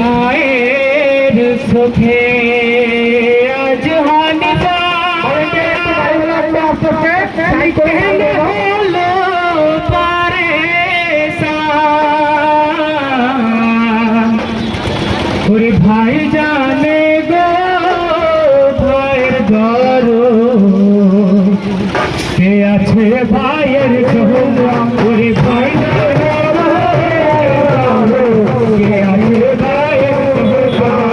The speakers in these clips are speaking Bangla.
ভাইয়ের সুখে আজ হানিফা কেন হলো পারেশান। ওরে ভাই জানে গো ভাইয়ের দরদ, কে আছে ভাইয়ের দরদ, ওরে ভাই জানে গো কে আছে ভাইয়ের দরদ।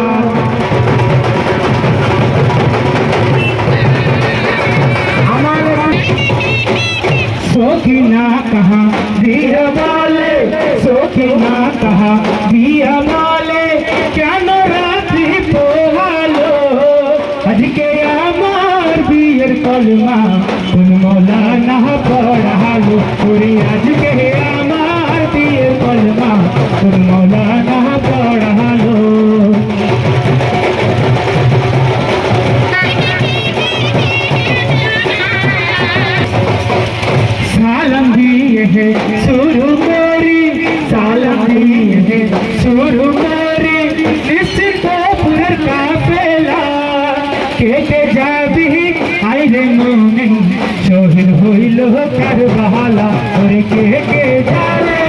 আমার सौखिना कहा दिया वाले, सौखिना कहा दिया वाले, কেন রাত্রি পোহালো আজকে আমার বিয়ের কলমা কোন মৌলানা পড়ালো। ওরে আজকে আমার বিয়ের কলমা কোন মৌলানা পড়ালো। सालम दिए है शुरू मेरी, सालम दिए है शुरू मेरी, इसको पुर का पेला के जाबी आई रे मोने शोहिद हुई लो करबला। और के जाले